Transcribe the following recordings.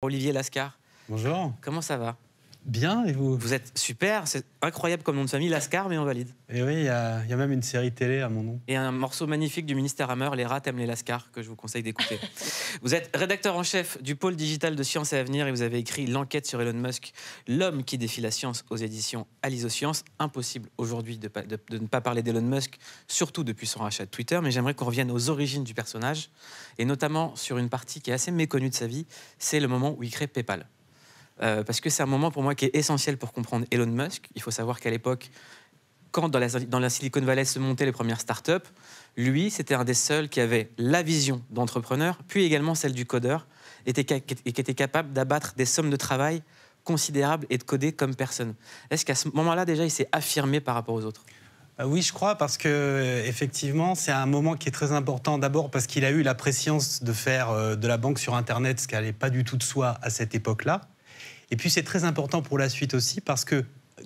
Olivier Lascar. Bonjour. Comment ça va? Bien, et vous? Vous êtes super, c'est incroyable comme nom de famille, Lascar, mais on valide. Et oui, il y a même une série télé à mon nom. Et un morceau magnifique du ministère Hammer, Les rats aiment les Lascar, que je vous conseille d'écouter. Vous êtes rédacteur en chef du pôle digital de Science et Avenir et vous avez écrit l'enquête sur Elon Musk, l'homme qui défie la science aux éditions Alizoscience. Impossible aujourd'hui de ne pas parler d'Elon Musk, surtout depuis son rachat de Twitter, mais j'aimerais qu'on revienne aux origines du personnage, et notamment sur une partie qui est assez méconnue de sa vie, c'est le moment où il crée PayPal. Parce que c'est un moment pour moi qui est essentiel pour comprendre Elon Musk. Il faut savoir qu'à l'époque, quand dans la Silicon Valley se montaient les premières startups, lui, c'était un des seuls qui avait la vision d'entrepreneur, puis également celle du codeur, et qui était capable d'abattre des sommes de travail considérables et de coder comme personne. Est-ce qu'à ce moment-là, déjà, il s'est affirmé par rapport aux autres ? Oui, je crois, parce que effectivement, c'est un moment qui est très important. D'abord parce qu'il a eu la prescience de faire de la banque sur Internet, ce qui n'allait pas du tout de soi à cette époque-là. Et puis c'est très important pour la suite aussi, parce que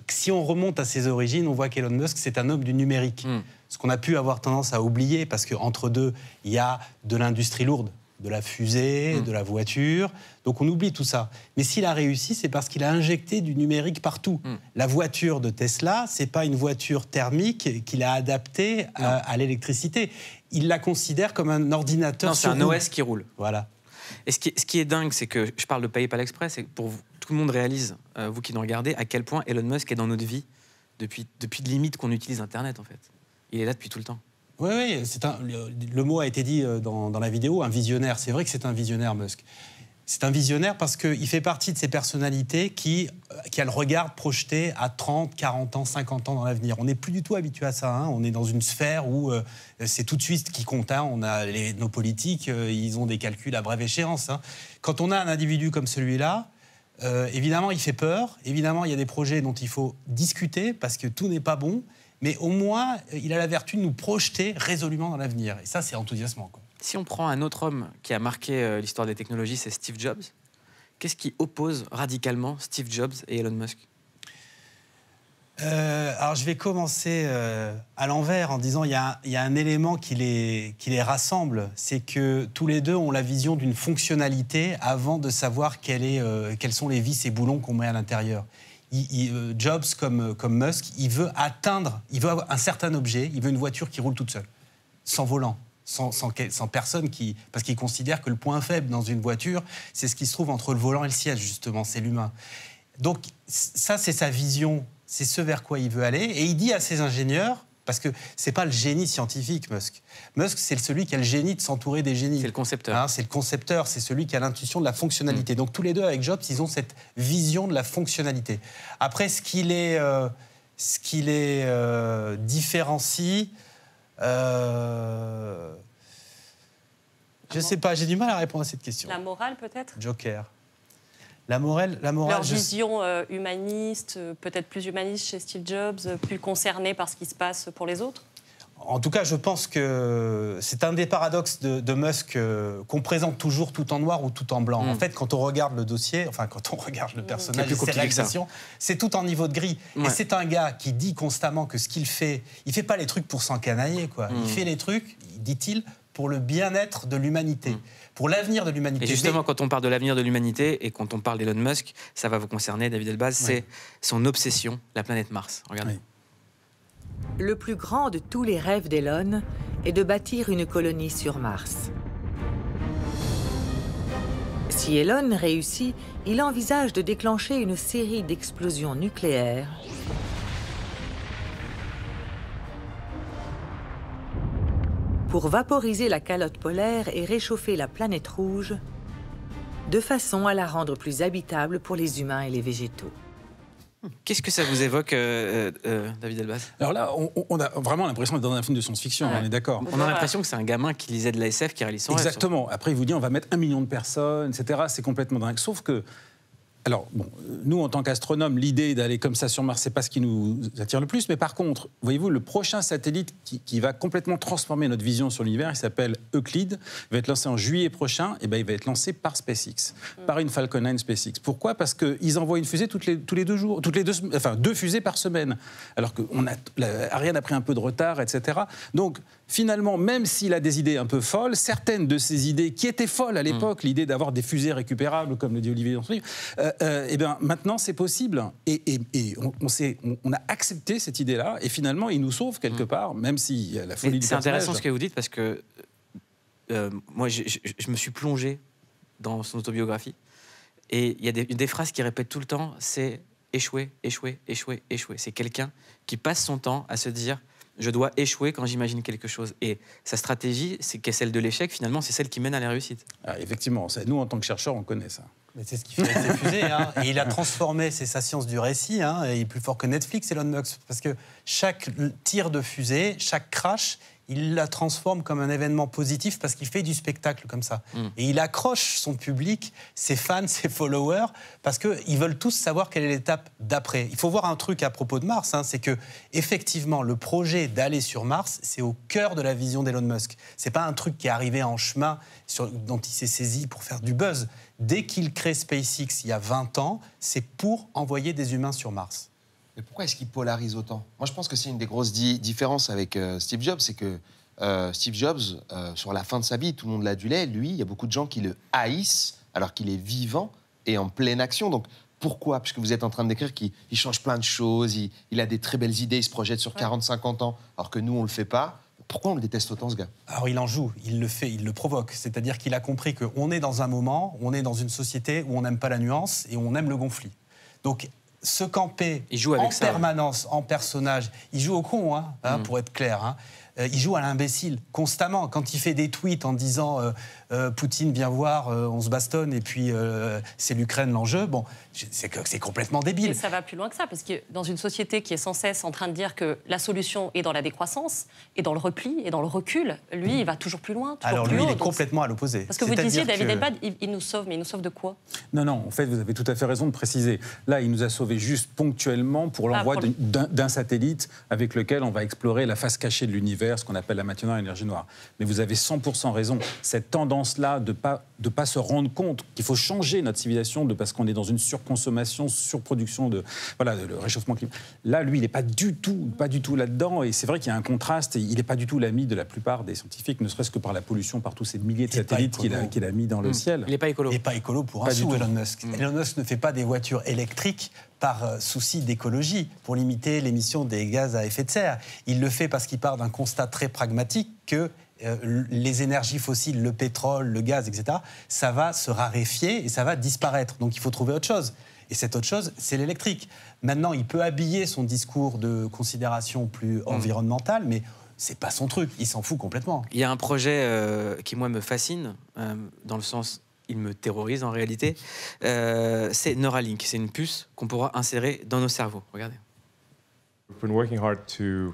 si on remonte à ses origines, on voit qu'Elon Musk, c'est un homme du numérique. Ce qu'on a pu avoir tendance à oublier, parce qu'entre deux, il y a de l'industrie lourde, de la fusée, de la voiture. Donc on oublie tout ça. Mais s'il a réussi, c'est parce qu'il a injecté du numérique partout. La voiture de Tesla, c'est pas une voiture thermique qu'il a adaptée à l'électricité. Il la considère comme un ordinateur. Non, c'est un OS qui roule. Voilà. Et ce qui est dingue, c'est que je parle de PayPal Express, et pour vous, tout le monde réalise, vous qui nous regardez, à quel point Elon Musk est dans notre vie depuis limite qu'on utilise Internet, en fait. Il est là depuis tout le temps. Oui, le mot a été dit dans la vidéo, un visionnaire. C'est vrai que c'est un visionnaire, Musk. C'est un visionnaire parce qu'il fait partie de ces personnalités qui a le regard projeté à 30, 40 ans, 50 ans dans l'avenir. On n'est plus du tout habitué à ça. On est dans une sphère où c'est tout de suite qui compte. On a nos politiques, ils ont des calculs à brève échéance. Quand on a un individu comme celui-là, évidemment, il fait peur. Évidemment, il y a des projets dont il faut discuter parce que tout n'est pas bon. Mais au moins, il a la vertu de nous projeter résolument dans l'avenir. Et ça, c'est enthousiasmant, quoi. Si on prend un autre homme qui a marqué l'histoire des technologies, c'est Steve Jobs. Qu'est-ce qui oppose radicalement Steve Jobs et Elon Musk ? Alors, je vais commencer à l'envers en disant il y a un élément qui les rassemble. C'est que tous les deux ont la vision d'une fonctionnalité avant de savoir quels sont les vis et boulons qu'on met à l'intérieur. Jobs, comme Musk, il veut avoir un certain objet, il veut une voiture qui roule toute seule, sans volant. Sans personne parce qu'il considère que le point faible dans une voiture, c'est ce qui se trouve entre le volant et le siège, justement, c'est l'humain. Donc ça, c'est sa vision, c'est ce vers quoi il veut aller. Et il dit à ses ingénieurs, parce que c'est pas le génie scientifique, Musk. Musk, c'est celui qui a le génie de s'entourer des génies. C'est le concepteur. C'est le concepteur, c'est celui qui a l'intuition de la fonctionnalité. Donc tous les deux, avec Jobs, ils ont cette vision de la fonctionnalité. Après, ce qui les différencie... je sais pas, j'ai du mal à répondre à cette question. La morale, peut-être ? Joker. La morale. Leur vision humaniste, peut-être plus humaniste chez Steve Jobs, plus concerné par ce qui se passe pour les autres ? En tout cas, je pense que c'est un des paradoxes de Musk qu'on présente toujours tout en noir ou tout en blanc. En fait, quand on regarde le dossier, enfin, quand on regarde le personnage et ses réalisations, c'est tout en niveau de gris. Et c'est un gars qui dit constamment que ce qu'il fait, il fait pas les trucs pour s'encanailler, quoi. Il fait les trucs, dit-il, pour le bien-être de l'humanité, pour l'avenir de l'humanité. Et justement, quand on parle de l'avenir de l'humanité et quand on parle d'Elon Musk, ça va vous concerner, David Elbaz, c'est son obsession, la planète Mars. Regardez. Le plus grand de tous les rêves d'Elon est de bâtir une colonie sur Mars. Si Elon réussit, il envisage de déclencher une série d'explosions nucléaires pour vaporiser la calotte polaire et réchauffer la planète rouge de façon à la rendre plus habitable pour les humains et les végétaux. Qu'est-ce que ça vous évoque, David Elbaz ? Alors là, on a vraiment l'impression d'être dans un film de science-fiction, on est d'accord. On a l'impression que c'est un gamin qui lisait de la SF qui réalise son rêve. Exactement. Après, il vous dit on va mettre 1 million de personnes, etc. C'est complètement dingue. Sauf que, alors, bon, nous, en tant qu'astronomes, l'idée d'aller comme ça sur Mars, c'est pas ce qui nous attire le plus. Mais par contre, voyez-vous, le prochain satellite qui va complètement transformer notre vision sur l'univers, il s'appelle Euclide, il va être lancé en juillet prochain, et ben il va être lancé par SpaceX, par une Falcon 9 SpaceX. Pourquoi ? Parce qu'ils envoient une fusée tous les 2 jours, enfin 2 fusées par semaine. Alors que Ariane a pris un peu de retard, etc. Donc, finalement, même s'il a des idées un peu folles, certaines de ces idées qui étaient folles à l'époque, l'idée d'avoir des fusées récupérables, comme le dit Olivier dans son livre, eh bien, maintenant, c'est possible. Et on a accepté cette idée-là, et finalement, il nous sauve quelque part, même si la folie du personnage... C'est intéressant ce que vous dites, parce que moi, je me suis plongé dans son autobiographie, et il y a des phrases qu'il répète tout le temps, c'est échouer, échouer, échouer, échouer. C'est quelqu'un qui passe son temps à se dire je dois échouer quand j'imagine quelque chose. Et sa stratégie, qui est celle de l'échec, finalement, c'est celle qui mène à la réussite. Ah, effectivement, nous, en tant que chercheurs, on connaît ça. Mais c'est ce qu'il fait avec ses fusées. Hein. Et il a transformé, c'est sa science du récit, hein, et il est plus fort que Netflix, Elon Musk, parce que chaque tir de fusée, chaque crash, il la transforme comme un événement positif parce qu'il fait du spectacle comme ça. Et il accroche son public, ses fans, ses followers, parce qu'ils veulent tous savoir quelle est l'étape d'après. Il faut voir un truc à propos de Mars, hein, c'est que effectivement, le projet d'aller sur Mars, c'est au cœur de la vision d'Elon Musk. C'est pas un truc qui est arrivé en chemin, dont il s'est saisi pour faire du buzz. Dès qu'il crée SpaceX il y a 20 ans, c'est pour envoyer des humains sur Mars. Mais pourquoi est-ce qu'il polarise autant? Moi, je pense que c'est une des grosses différences avec Steve Jobs, c'est que Steve Jobs, sur la fin de sa vie, tout le monde l'adulait. Lui, il y a beaucoup de gens qui le haïssent alors qu'il est vivant et en pleine action. Donc, pourquoi? Parce que vous êtes en train de décrire qu'il change plein de choses, il a des très belles idées, il se projette sur 40-50 ans, alors que nous, on ne le fait pas. Pourquoi on le déteste autant, ce gars? Alors, il en joue, il le fait, il le provoque. C'est-à-dire qu'il a compris qu'on est dans un moment, on est dans une société où on n'aime pas la nuance et on aime le conflit. Donc, se camper en permanence, en personnage, il joue au con, pour être clair. Hein. Il joue à l'imbécile, constamment. Quand il fait des tweets en disant Poutine, viens voir, on se bastonne, et puis c'est l'Ukraine l'enjeu, bon, c'est complètement débile. Mais ça va plus loin que ça, parce que dans une société qui est sans cesse en train de dire que la solution est dans la décroissance, et dans le repli, et dans le recul, lui, il va toujours plus loin, toujours Alors plus lui, haut. il est complètement à l'opposé. Parce que vous disiez, David Elbad, il nous sauve, mais il nous sauve de quoi? Non, en fait, vous avez tout à fait raison de préciser. Là, il nous a sauvés juste ponctuellement pour l'envoi d'un satellite avec lequel on va explorer la face cachée de l'univers, ce qu'on appelle la matière noire et l'énergie noire. Mais vous avez 100% raison. Cette tendance-là de pas se rendre compte qu'il faut changer notre civilisation parce qu'on est dans une surconsommation, surproduction de le réchauffement climatique. Là, lui, il n'est pas du tout là-dedans. Et c'est vrai qu'il y a un contraste. Et il n'est pas du tout l'ami de la plupart des scientifiques, ne serait-ce que par la pollution, par tous ces milliers de satellites qu'il a mis dans le ciel. Il n'est pas écolo. Il n'est pas écolo pour un sou, Elon Musk. Elon Musk ne fait pas des voitures électriques par souci d'écologie, pour limiter l'émission des gaz à effet de serre. Il le fait parce qu'il part d'un constat très pragmatique que les énergies fossiles, le pétrole, le gaz, etc., ça va se raréfier et ça va disparaître. Donc il faut trouver autre chose. Et cette autre chose, c'est l'électrique. Maintenant, il peut habiller son discours de considération plus environnementale, mais c'est pas son truc. Il s'en fout complètement. Il y a un projet qui, moi, me fascine, dans le sens... il me terrorise en réalité, c'est Neuralink. C'est une puce qu'on pourra insérer dans nos cerveaux. Regardez. We've been working hard to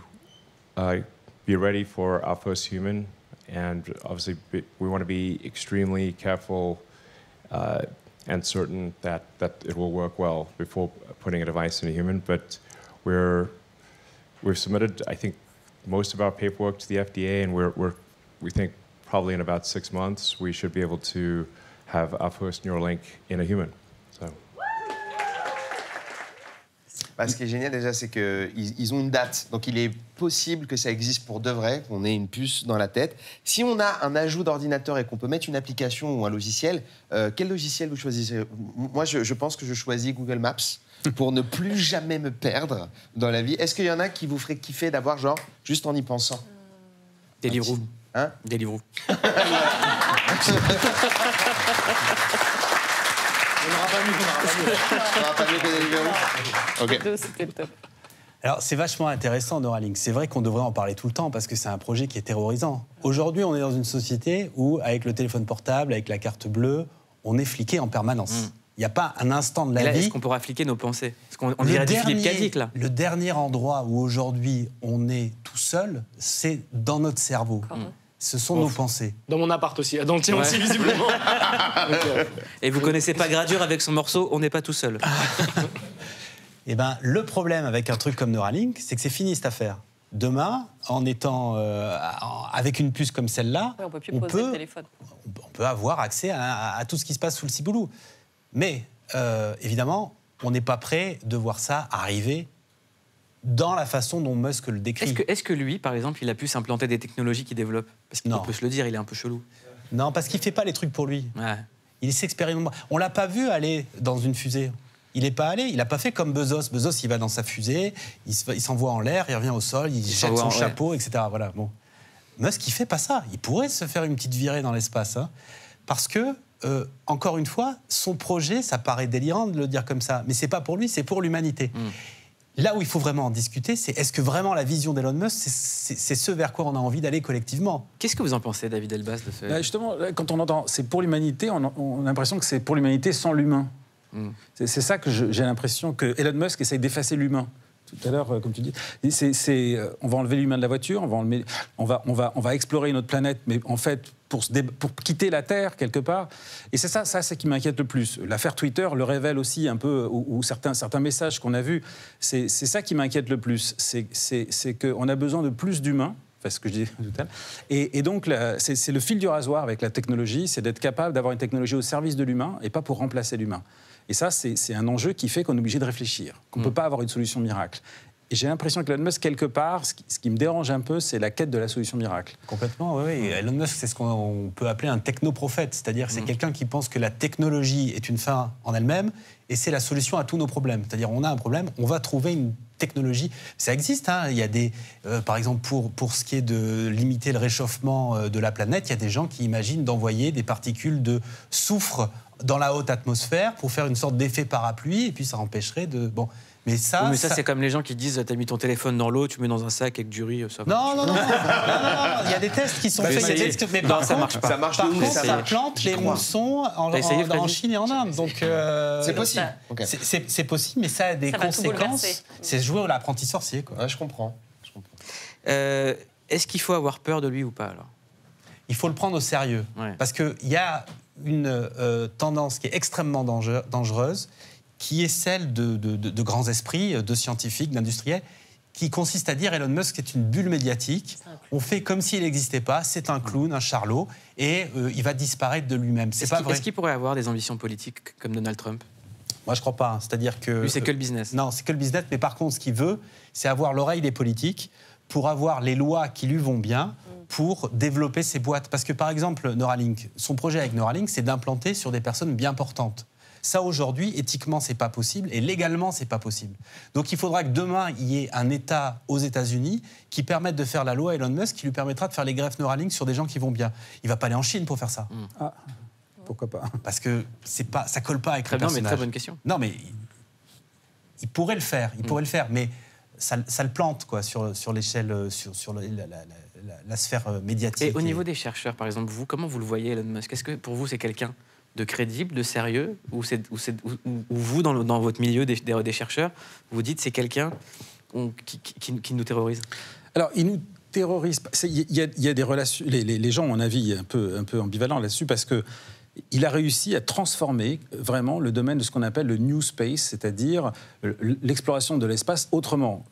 be ready for our first human, and obviously we want to be extremely careful and certain that it will work well before putting a device in a human. But we've submitted, I think, most of our paperwork to the FDA, and we think probably in about 6 months we should be able to have our first Neuralink in a human. So. Ce qui est génial déjà, c'est qu'ils ont une date. Donc il est possible que ça existe pour de vrai, qu'on ait une puce dans la tête. Si on a un ajout d'ordinateur et qu'on peut mettre une application ou un logiciel, quel logiciel vous choisissez? Moi, je pense que je choisis Google Maps pour ne plus jamais me perdre dans la vie. Est-ce qu'il y en a qui vous ferait kiffer d'avoir, genre, juste en y pensant? Deliveroo. Hein? Deliveroo. On n'aura pas mieux que Deliveroo. Ok. C'était le top. Alors, c'est vachement intéressant, Neuralink. C'est vrai qu'on devrait en parler tout le temps parce que c'est un projet qui est terrorisant. Aujourd'hui, on est dans une société où, avec le téléphone portable, avec la carte bleue, on est fliqué en permanence. Il n'y a pas un instant de la vie... Est-ce qu'on pourra fliquer nos pensées? Parce qu'on dirait du Philippe Cadic, là. Le dernier endroit où, aujourd'hui, on est tout seul, c'est dans notre cerveau. Ce sont nos pensées. Dans mon appart aussi, dans le tien aussi, visiblement. Et vous connaissez pas Gradure avec son morceau « On n'est pas tout seul ». Eh ben, le problème avec un truc comme Neuralink, c'est que c'est fini cette affaire. Demain, en étant avec une puce comme celle-là, on peut avoir accès à tout ce qui se passe sous le ciboulot. Mais évidemment, on n'est pas prêt de voir ça arriver dans la façon dont Musk le décrit. Est-ce que lui, par exemple, il a pu s'implanter des technologies qu'il développe? Parce qu'on peut se le dire, il est un peu chelou. Non, parce qu'il ne fait pas les trucs pour lui. Ouais. Il s'expérimente. On ne l'a pas vu aller dans une fusée. Il n'est pas allé, il n'a pas fait comme Bezos. Bezos, il va dans sa fusée, il s'envoie en l'air, il revient au sol, il jette son chapeau, etc. Voilà, bon. Musk, il ne fait pas ça. Il pourrait se faire une petite virée dans l'espace. Hein, parce que, encore une fois, son projet, ça paraît délirant de le dire comme ça, mais ce n'est pas pour lui, c'est pour l'humanité. Là où il faut vraiment en discuter, c'est est-ce que vraiment la vision d'Elon Musk, c'est ce vers quoi on a envie d'aller collectivement? Qu'est-ce que vous en pensez, David Elbaz, de ce... Justement, quand on entend c'est pour l'humanité, on a l'impression que c'est pour l'humanité sans l'humain. C'est ça que j'ai l'impression que Elon Musk essaye d'effacer l'humain. Tout à l'heure, comme tu dis, on va enlever l'humain de la voiture, on va explorer une autre planète, mais en fait, pour quitter la Terre, quelque part. Et c'est ça c'est qui m'inquiète le plus. L'affaire Twitter le révèle aussi un peu, ou certains messages qu'on a vus. C'est ça qui m'inquiète le plus. C'est qu'on a besoin de plus d'humains. Enfin, ce que je disais tout à l'heure. Et donc, c'est le fil du rasoir avec la technologie, c'est d'être capable d'avoir une technologie au service de l'humain et pas pour remplacer l'humain. Et ça, c'est un enjeu qui fait qu'on est obligé de réfléchir, qu'on ne peut pas avoir une solution miracle. Et j'ai l'impression qu'Elon Musk, quelque part, ce qui me dérange un peu, c'est la quête de la solution miracle. Complètement, oui. Elon Musk, c'est ce qu'on peut appeler un technoprophète, c'est-à-dire c'est quelqu'un qui pense que la technologie est une fin en elle-même et c'est la solution à tous nos problèmes. C'est-à-dire on a un problème, on va trouver une technologie. Ça existe, hein. Il y a des, par exemple, pour ce qui est de limiter le réchauffement de la planète, il y a des gens qui imaginent d'envoyer des particules de soufre dans la haute atmosphère pour faire une sorte d'effet parapluie et puis ça empêcherait de... Bon. Mais ça, c'est comme les gens qui disent t'as mis ton téléphone dans l'eau, tu mets dans un sac avec du riz, ça va. Non. Il y a des tests qui sont faits. Mais non, ça marche pas. Ça marche par de ouf. contre, ça plante les moussons en Chine et en Inde. Donc c'est possible. Okay. C'est possible, mais ça a des conséquences. C'est jouer à l'apprenti sorcier, quoi. Ouais, je comprends. Est-ce qu'il faut avoir peur de lui ou pas alors? Il faut le prendre au sérieux, parce qu'il y a une tendance qui est extrêmement dangereuse, qui est celle de grands esprits, de scientifiques, d'industriels, qui consiste à dire Elon Musk est une bulle médiatique, on fait comme s'il n'existait pas, c'est un clown, un charlot, et il va disparaître de lui-même. C'est pas vrai. Est-ce qu'il pourrait avoir des ambitions politiques comme Donald Trump? Moi, je ne crois pas. Hein. C'est-à-dire que... Lui, c'est que le business. Non, c'est que le business, mais par contre, ce qu'il veut, c'est avoir l'oreille des politiques pour avoir les lois qui lui vont bien, pour développer ses boîtes. Parce que, par exemple, Neuralink, son projet avec Neuralink, c'est d'implanter sur des personnes bien portantes. Ça, aujourd'hui, éthiquement, c'est pas possible et légalement, c'est pas possible. Donc, il faudra que demain, il y ait un État aux États-Unis qui permette de faire la loi Elon Musk qui lui permettra de faire les greffes Neuralink sur des gens qui vont bien. Il va pas aller en Chine pour faire ça. Ah, pourquoi pas? Parce que ça colle pas avec le personnage. Très bonne question. Non, mais il pourrait le faire. Il pourrait le faire, mais ça le plante quoi sur l'échelle, sur la sphère médiatique. Et au niveau des chercheurs, par exemple, comment vous le voyez, Elon Musk? Est-ce que pour vous, c'est quelqu'un de crédible, de sérieux, ou vous, dans votre milieu des chercheurs, vous dites c'est quelqu'un qui nous terrorise? Alors, il nous terrorise. Il y a des relations. Les gens ont un avis un peu ambivalent là-dessus parce que il a réussi à transformer vraiment le domaine de ce qu'on appelle le New Space, c'est-à-dire l'exploration de l'espace autrement.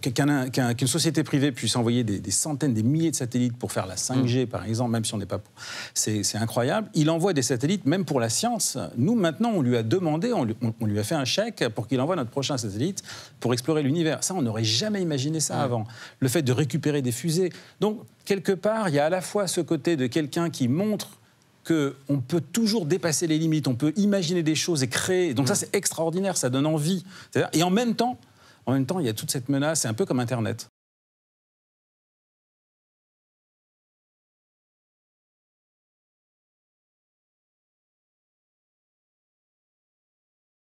Qu'une société privée puisse envoyer des centaines, des milliers de satellites pour faire la 5G, par exemple, même si on n'est pas... C'est incroyable. Il envoie des satellites, même pour la science. Nous, maintenant, on lui a demandé, on lui a fait un chèque pour qu'il envoie notre prochain satellite pour explorer l'univers. Ça, on n'aurait jamais imaginé ça avant. Le fait de récupérer des fusées. Donc, quelque part, il y a à la fois ce côté de quelqu'un qui montre qu'on peut toujours dépasser les limites, on peut imaginer des choses et créer. Donc ça, c'est extraordinaire, ça donne envie. Et en même temps, il y a toute cette menace, c'est un peu comme Internet.